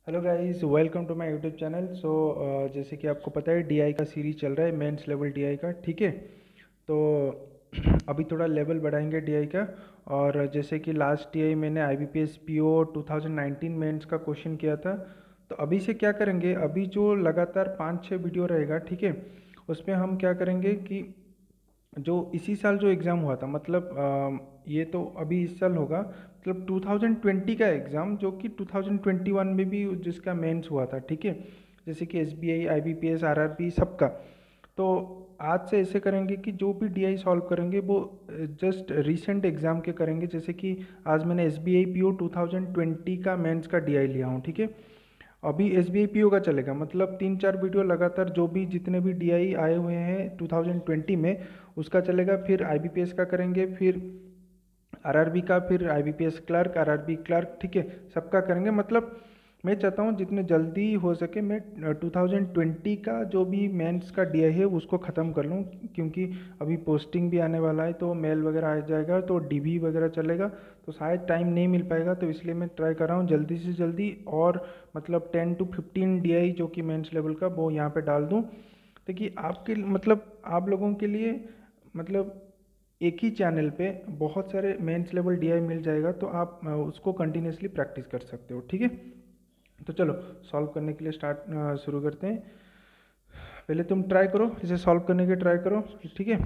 Hello guys, welcome to my YouTube channel. जैसे कि आपको पता है डीआई का सीरीज चल रहा है, मेंस लेवल डीआई का। ठीक है, तो अभी थोड़ा लेवल बढ़ाएंगे डीआई का। और जैसे कि लास्ट डीआई मैंने आईबीपीएस पीओ 2019 मेंस का क्वेश्चन किया था, तो अभी से क्या करेंगे, अभी जो लगातार 5-6 वीडियो रहेगा, ठीक है, उसमें हम क्या करेंगे कि जो इसी साल जो एग्ज़ाम हुआ था, मतलब ये तो अभी इस साल होगा, मतलब 2020 का एग्ज़ाम जो कि 2021 में भी जिसका मेंस हुआ था। ठीक है, जैसे कि एसबीआई, आईबीपीएस, आरआरबी सबका। तो आज से ऐसे करेंगे कि जो भी डीआई सॉल्व करेंगे वो जस्ट रीसेंट एग्ज़ाम के करेंगे। जैसे कि आज मैंने एसबीआई पीओ 2020 का मेंस का डीआई लिया हूँ। ठीक है, अभी S B I P O का चलेगा, मतलब 3-4 वीडियो लगातार जो भी जितने भी डी आई आए हुए हैं 2020 में उसका चलेगा। फिर आई बी पी एस का करेंगे, फिर आर आर बी का, फिर I B P S clerk, R R B clerk. ठीक है, सबका करेंगे। मतलब मैं चाहता हूँ जितने जल्दी हो सके मैं 2020 का जो भी मेंस का डी आई है उसको ख़त्म कर लूँ, क्योंकि अभी पोस्टिंग भी आने वाला है तो मेल वगैरह आ जाएगा तो डी बी वगैरह चलेगा, तो शायद टाइम नहीं मिल पाएगा। तो इसलिए मैं ट्राई कर रहा हूँ जल्दी से जल्दी, और मतलब 10 to 15 डी आई जो कि मेंस लेवल का वो यहाँ पे डाल दूँ, ताकि आपके मतलब आप लोगों के लिए, मतलब एक ही चैनल पे बहुत सारे मेंस लेवल डीआई मिल जाएगा, तो आप उसको कंटिन्यूसली प्रैक्टिस कर सकते हो। ठीक है, तो चलो सॉल्व करने के लिए शुरू करते हैं। पहले तुम ट्राई करो, इसे सॉल्व करने के ट्राई करो। ठीक है,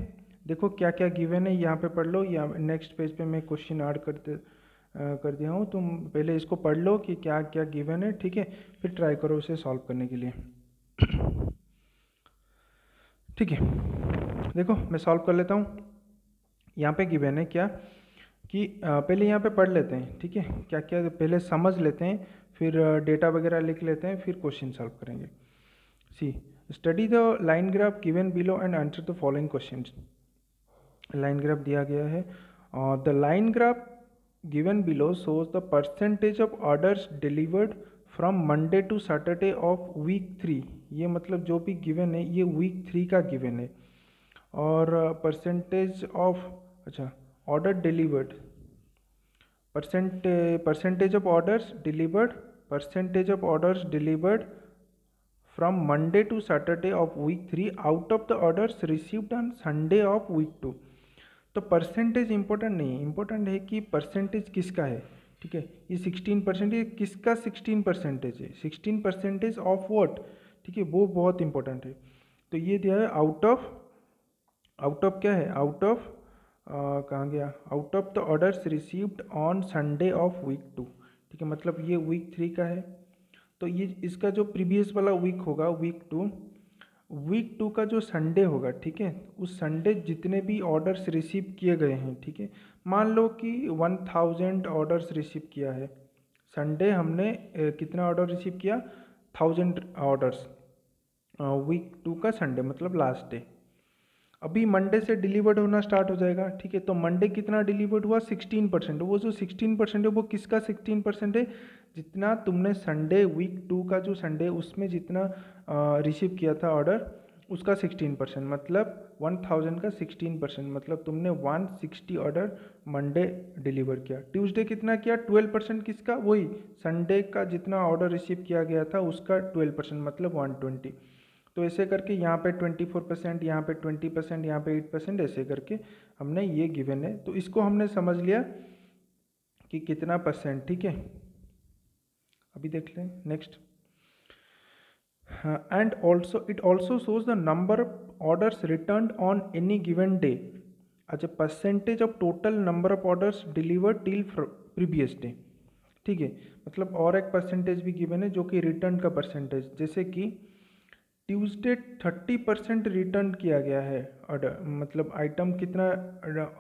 देखो क्या क्या गिवन है यहाँ पे पढ़ लो, या नेक्स्ट पेज पे मैं क्वेश्चन ऐड कर दिया हूँ। तुम पहले इसको पढ़ लो कि क्या क्या गिवन है। ठीक है, फिर ट्राई करो इसे सॉल्व करने के लिए। ठीक है, देखो मैं सॉल्व कर लेता हूँ। यहाँ पे गिवन है क्या कि पहले यहाँ पे पढ़ लेते हैं। ठीक है, क्या क्या पहले समझ लेते हैं, फिर डेटा वगैरह लिख लेते हैं, फिर क्वेश्चन सॉल्व करेंगे। C, study the line graph given below and answer the following questions. Line graph दिया गया है, the line graph given below shows the percentage of orders delivered from Monday to Saturday of week 3। ये मतलब जो भी given है ये week 3 का गिवन है। और परसेंटेज ऑफ, अच्छा, order delivered, percentage of orders delivered, percentage of orders delivered from Monday to Saturday of week 3 out of the orders received on Sunday of week 2। तो परसेंटेज इंपॉर्टेंट नहीं है, important है कि percentage किसका है। ठीक है, ये 16% किसका 16% है, 16% ऑफ वॉट। ठीक है, वो बहुत इंपॉर्टेंट है। तो ये दिया है आउट ऑफ क्या है, आउट ऑफ कहाँ गया, out of the orders received on Sunday of week 2। ठीक है, मतलब ये वीक 3 का है, तो ये इसका जो प्रीवियस वाला वीक होगा वीक टू का जो संडे होगा, ठीक है, उस संडे जितने भी ऑर्डर्स रिसीव किए गए हैं, ठीक है, मान लो कि 1000 ऑर्डर्स रिसीव किया है संडे, हमने कितना ऑर्डर रिसीव किया, 1000 ऑर्डर्स वीक 2 का संडे मतलब लास्ट डे। अभी मंडे से डिलीवर्ड होना स्टार्ट हो जाएगा। ठीक है, तो मंडे कितना डिलीवर्ड हुआ, 16%। वो जो 16% है वो किसका 16% है, जितना तुमने संडे वीक 2 का जो संडे उसमें जितना रिसीव किया था ऑर्डर उसका 16%, मतलब 1000 का 16%, मतलब तुमने 160 ऑर्डर मंडे डिलीवर किया। ट्यूसडे कितना किया, 12%, किसका, वही संडे का जितना ऑर्डर रिसीव किया गया था उसका 12%, मतलब 120। तो ऐसे करके यहाँ पे 24%, यहाँ पे 20%, यहाँ पे 8%, ऐसे करके हमने ये गिवन है, तो इसको हमने समझ लिया कि कितना परसेंट। ठीक है, अभी देख लें next. And also it also shows the number of orders return on any given day as a percentage of total number of orders delivered till previous day. ठीक है, मतलब और एक परसेंटेज भी गिवन है जो कि रिटर्न का परसेंटेज, जैसे कि ट्यूसडे 30% रिटर्न किया गया है ऑर्डर, मतलब आइटम कितना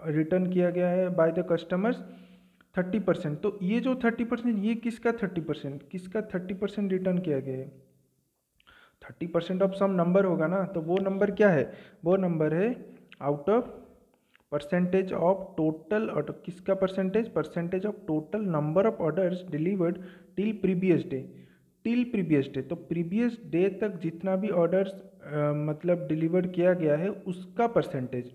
रिटर्न किया गया है बाय द कस्टमर्स, 30%। तो ये जो 30%, ये किसका 30%, किसका 30% रिटर्न किया गया है, 30% ऑफ सम नंबर होगा ना, तो वो नंबर क्या है, वो नंबर है out of percentage of total order, किसका percentage, percentage of total number of orders delivered till previous day, till previous day. तो प्रीवियस डे तक जितना भी ऑर्डर्स मतलब डिलीवर्ड किया गया है उसका परसेंटेज।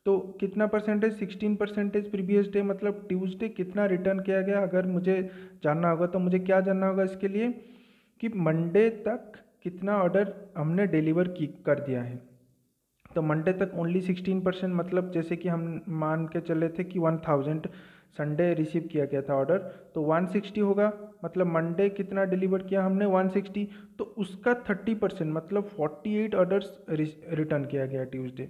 तो कितना परसेंटेज, 16% प्रीवियस डे, मतलब ट्यूसडे कितना रिटर्न किया गया। अगर मुझे जानना होगा तो मुझे क्या जानना होगा इसके लिए, कि मंडे तक कितना ऑर्डर हमने डिलीवर कर दिया है। तो मंडे तक ओनली 16%, मतलब जैसे कि हम मान के चले थे कि 1000 संडे रिसीव किया गया था ऑर्डर, तो 160 होगा, मतलब मंडे कितना डिलीवर किया हमने 160, तो उसका 30% मतलब 48 ऑर्डर्स रिटर्न किया गया ट्यूसडे।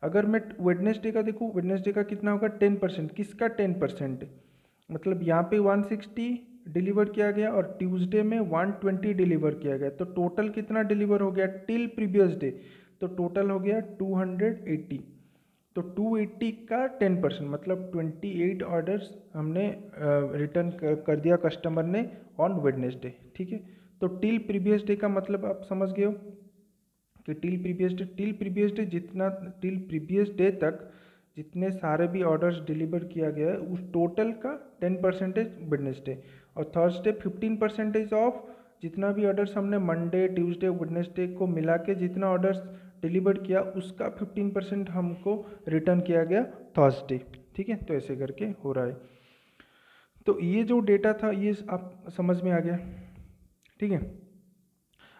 अगर मैं वेडनेसडे का देखूँ, वेडनेसडे का कितना होगा 10%, किसका 10%, मतलब यहाँ पे 160 डिलीवर किया गया और ट्यूसडे में 120 डिलीवर किया गया, तो टोटल कितना डिलीवर हो गया टिल प्रीवियस डे, तो टोटल हो गया 280। तो 280 का 10% मतलब 28 ऑर्डर्स हमने रिटर्न कर दिया कस्टमर ने ऑन वेडनेसडे। ठीक है, तो टिल प्रीवियस डे का मतलब आप समझ गए हो कि टिल प्रीवियस डे तक जितने सारे भी ऑर्डर्स डिलीवर किया गया है उस टोटल का 10% वेडनेसडे, और थर्सडे 15% ऑफ जितना भी ऑर्डर्स हमने मंडे ट्यूसडे वेडनेसडे को मिला के जितना ऑर्डर्स डिलीवर किया उसका 15% हमको रिटर्न किया गया थर्सडे। ठीक है, तो ऐसे करके हो रहा है। तो ये जो डेटा था ये आप समझ में आ गया। ठीक है,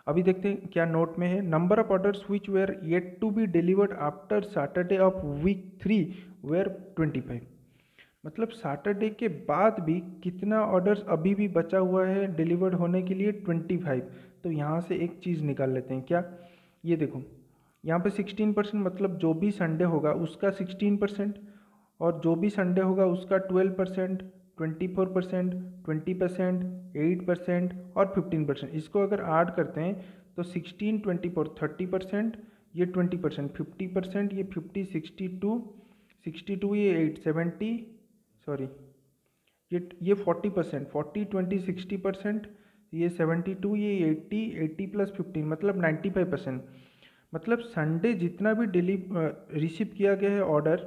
अभी देखते हैं क्या नोट में है। Number of orders which were yet to be delivered after Saturday of week 3 were 25, मतलब सैटरडे के बाद भी कितना ऑर्डर्स अभी भी बचा हुआ है डिलीवर्ड होने के लिए 25। तो यहाँ से एक चीज़ निकाल लेते हैं, क्या, ये देखो यहाँ पे 16% मतलब जो भी संडे होगा उसका 16%, और जो भी संडे होगा उसका 12%, 24%, 20%, 8% और 15%। इसको अगर ऐड करते हैं तो 16, 24, 30%, ये 20%, 50%, ये 50, 62, 62 ये 8, 70, सॉरी ये 40%, 40, 20, 60%, ये 72, ये 80, 80 प्लस 15 मतलब 95%। मतलब संडे जितना भी रिसीव किया गया है ऑर्डर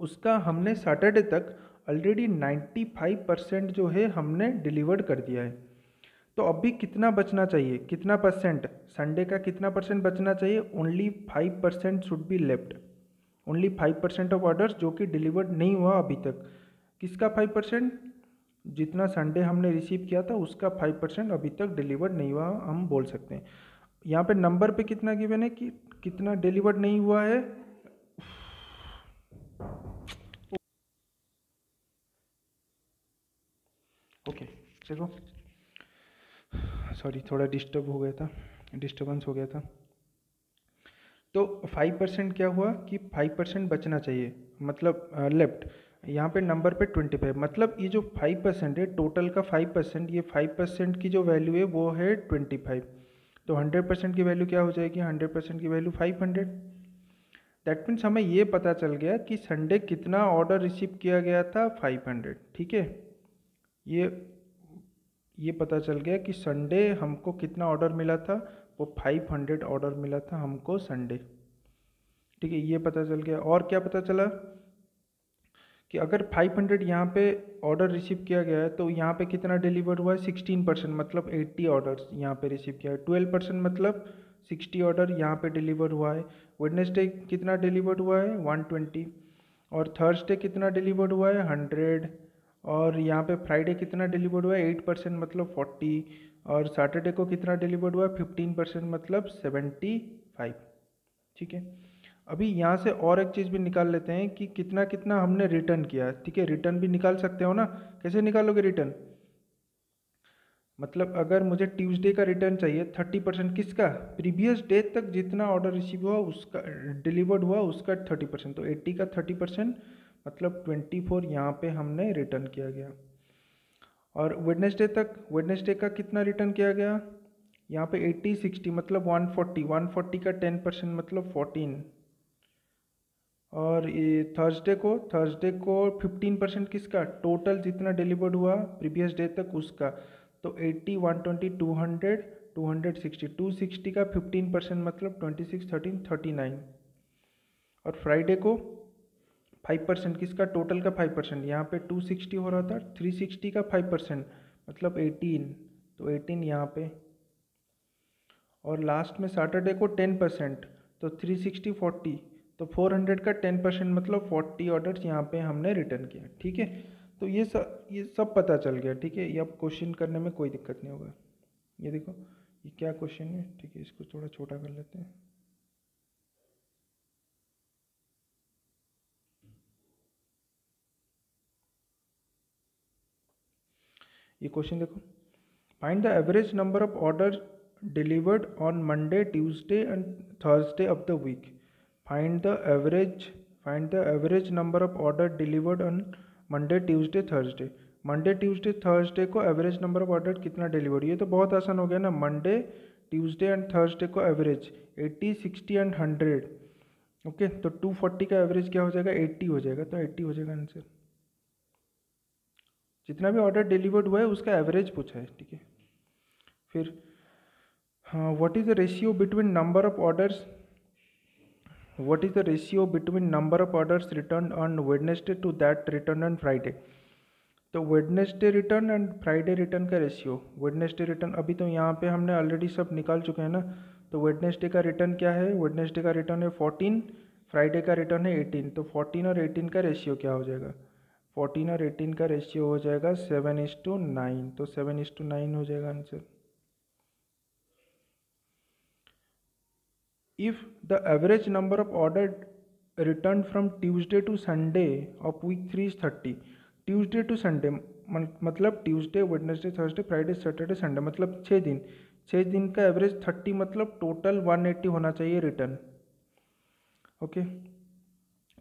उसका हमने सैटरडे तक ऑलरेडी 95% जो है हमने डिलीवर्ड कर दिया है। तो अभी कितना बचना चाहिए, कितना परसेंट, संडे का कितना परसेंट बचना चाहिए, only 5% should be left, only 5% of orders जो कि डिलीवर्ड नहीं हुआ अभी तक। किसका 5%, जितना संडे हमने रिसीव किया था उसका 5% अभी तक डिलीवर्ड नहीं हुआ हम बोल सकते हैं। यहाँ पे नंबर पे कितना गिवन है कि कितना डिलीवर्ड नहीं हुआ है, ओके देखो सॉरी थोड़ा डिस्टर्ब हो गया था, डिस्टर्बेंस हो गया था। तो 5% क्या हुआ कि 5% बचना चाहिए, मतलब लेफ्ट। यहाँ पे नंबर पे 25, मतलब ये जो 5% है टोटल का 5%, ये 5% की जो वैल्यू है वो है 25। तो 100% की वैल्यू क्या हो जाएगी, 100% की वैल्यू 500। दैट मीन्स हमें ये पता चल गया कि संडे कितना ऑर्डर रिसीव किया गया था 500। ठीक है, ये पता चल गया कि संडे हमको कितना ऑर्डर मिला था, वो 500 ऑर्डर मिला था हमको संडे। ठीक है, ये पता चल गया। और क्या पता चला कि अगर 500 यहाँ पे ऑर्डर रिसीव किया गया है तो यहाँ पे कितना डिलीवर हुआ है 16%, मतलब 80 ऑर्डर्स यहाँ पे रिसीव किया है। 12% मतलब 60 ऑर्डर यहाँ पे डिलीवर हुआ है। वेडनेसडे कितना डिलीवर हुआ है 120, और थर्सडे कितना डिलीवर हुआ है 100, और यहाँ पे फ्राइडे कितना डिलीवर हुआ है 8% मतलब 40, और सैटरडे को कितना डिलीवर हुआ है 15% मतलब 75। ठीक है, अभी यहाँ से और एक चीज़ भी निकाल लेते हैं कि कितना कितना हमने रिटर्न किया। ठीक है, रिटर्न भी निकाल सकते हो ना, कैसे निकालोगे रिटर्न, मतलब अगर मुझे ट्यूसडे का रिटर्न चाहिए 30%, किसका, प्रीवियस डे तक जितना ऑर्डर रिसीव हुआ उसका डिलीवर्ड हुआ उसका 30%, तो 80 का 30% मतलब 24 यहाँ पे हमने रिटर्न किया गया। और वेडनेसडे का कितना रिटर्न किया गया, यहाँ पे 80, 60 मतलब 140, 140 का 10% मतलब 14, और ये थर्सडे को 15% किसका, टोटल जितना डिलीवर्ड हुआ प्रीवियस डे तक उसका, तो 80, 120, 200, 260, 260 का 15% मतलब 26, 13, 39, और फ्राइडे को 5% किसका, टोटल का 5%, यहाँ पे 260 हो रहा था, 360 का 5% मतलब 18, तो 18 यहाँ पे, और लास्ट में सैटरडे को 10%, तो 360, 40, तो 400 का 10% मतलब 40 ऑर्डर्स यहाँ पे हमने रिटर्न किया। ठीक है, तो ये सब पता चल गया। ठीक है, ये अब क्वेश्चन करने में कोई दिक्कत नहीं होगा। ये देखो ये क्या क्वेश्चन है, ठीक है, इसको थोड़ा छोटा कर लेते हैं। ये क्वेश्चन देखो, find the average number of order delivered on Monday Tuesday and Thursday of the week. Find the average number of order delivered on Monday Tuesday Thursday. Monday Tuesday Thursday को एवरेज नंबर ऑफ ऑर्डर कितना delivered, ये तो बहुत आसान हो गया ना। Monday Tuesday and Thursday को एवरेज 80, 60 एंड 100। ओके, तो 240 का एवरेज क्या हो जाएगा, 80 हो जाएगा, तो 80 हो जाएगा आंसर। जितना भी ऑर्डर डिलीवर्ड हुआ है उसका एवरेज पूछा है, ठीक है। फिर हाँ, what is the ratio between number of orders return on Wednesday to that return on Friday. तो Wednesday return and Friday return का रेशियो, वेडनेसडे रिटर्न अभी तो यहाँ पे हमने ऑलरेडी सब निकाल चुके हैं ना। तो वेडनेसडे का रिटर्न क्या है, वेडनेसडे का रिटर्न है 14, फ्राइडे का रिटर्न है 18। तो 14 और 18 का रेशियो क्या हो जाएगा, 14 और 18 का रेशियो हो जाएगा 7:9। तो 7:9 हो जाएगा answer. If the average number of order return from Tuesday to Sunday of week 3 is 30। Tuesday to Sunday मतलब Tuesday Wednesday Thursday Friday Saturday Sunday, मतलब 6 दिन। 6 दिन का एवरेज 30, मतलब टोटल 180 होना चाहिए return. Okay,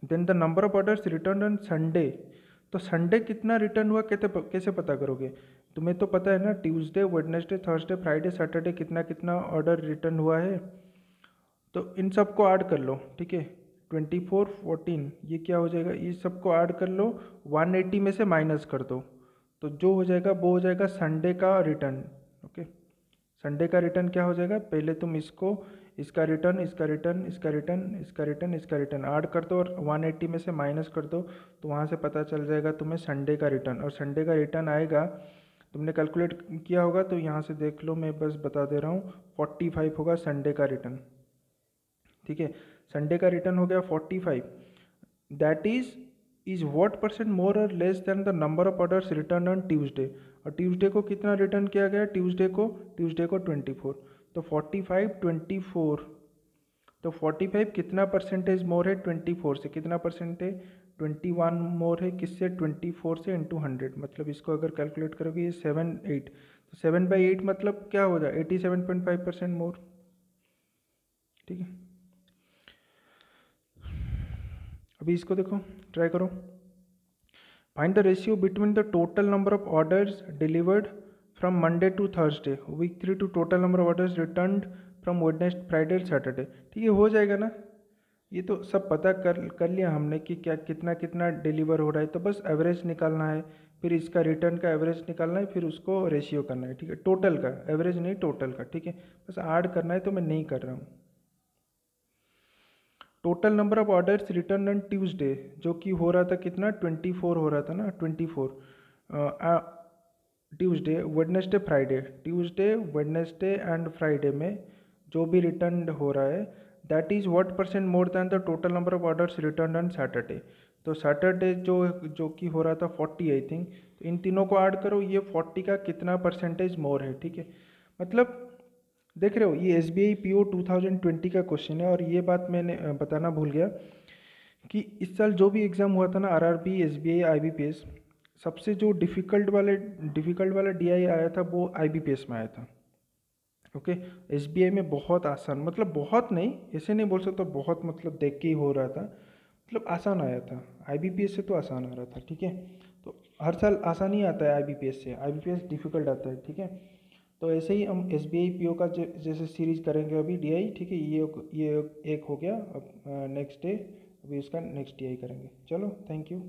then the number of orders return on Sunday. तो Sunday कितना रिटर्न हुआ कैसे पता करोगे, तुम्हें तो पता है ना, Tuesday Wednesday Thursday Friday Saturday कितना कितना ऑर्डर रिटर्न हुआ है। तो इन सबको ऐड कर लो, ठीक है, 24, 14, ये क्या हो जाएगा, ये सबको ऐड कर लो, 180 में से माइनस कर दो, तो जो हो जाएगा वो हो जाएगा संडे का रिटर्न। ओके, संडे का रिटर्न क्या हो जाएगा, पहले तुम इसको, इसका रिटर्न, इसका रिटर्न, इसका रिटर्न, इसका रिटर्न, इसका रिटर्न ऐड कर दो और 180 में से माइनस कर दो, तो वहाँ से पता चल जाएगा तुम्हें संडे का रिटर्न। और संडे का रिटर्न आएगा, तुमने कैलकुलेट किया होगा तो यहाँ से देख लो, मैं बस बता दे रहा हूँ, 45 होगा संडे का रिटर्न। ठीक है, संडे का रिटर्न हो गया 45। That is what percent more और less than the number of orders return on Tuesday. और ट्यूसडे को कितना रिटर्न किया गया, ट्यूसडे को 24। तो 45, 24, तो 45 कितना परसेंटेज मोर है, 24 से कितना परसेंट है, 21 मोर है, किससे, 24 से इंटू 100, मतलब इसको अगर कैलकुलेट करोगे ये 7, 8, तो 7/8 मतलब क्या हो जाए, 87.5% मोर। ठीक है, अभी इसको देखो, ट्राई करो। Find the ratio between the total number of orders delivered from Monday to Thursday week 3 to total number of orders return from Wednesday Friday Saturday. ठीक है, हो जाएगा ना, ये तो सब पता कर लिया हमने कि क्या कितना कितना डिलीवर हो रहा है, तो बस एवरेज निकालना है, फिर इसका रिटर्न का एवरेज निकालना है, फिर उसको रेशियो करना है। ठीक है, टोटल का एवरेज नहीं, टोटल का। ठीक है, बस ऐड करना है, तो मैं नहीं कर रहा हूँ। Total number of orders return on Tuesday, जो कि हो रहा था कितना, 24 हो रहा था ना, 24। Tuesday Wednesday Friday, Tuesday Wednesday and Friday में जो भी रिटर्न हो रहा है, that is what percent more than the total number of orders return on Saturday. तो सैटरडे जो कि हो रहा था 40 आई थिंक, तो इन तीनों को ऐड करो, ये 40 का कितना परसेंटेज मोर है। ठीक है, मतलब देख रहे हो, ये SBI PO 2020 का क्वेश्चन है। और ये बात मैंने बताना भूल गया कि इस साल जो भी एग्ज़ाम हुआ था ना, RRB, SBI, IBPS, सबसे जो डिफ़िकल्ट वाला DI आया था वो IBPS में आया था। ओके, SBI में बहुत आसान, मतलब बहुत नहीं, ऐसे नहीं बोल सकता बहुत, मतलब देख के ही हो रहा था, मतलब आसान आया था। IBPS से तो आसान आ रहा था। ठीक है, तो हर साल आसान ही आता है IBPS से, IBPS डिफ़िकल्ट आता है। ठीक है, तो ऐसे ही हम SBI PO का जैसे सीरीज करेंगे अभी DI। ठीक है, ये एक हो गया, अब नेक्स्ट डे अभी उसका नेक्स्ट DI करेंगे। चलो, थैंक यू।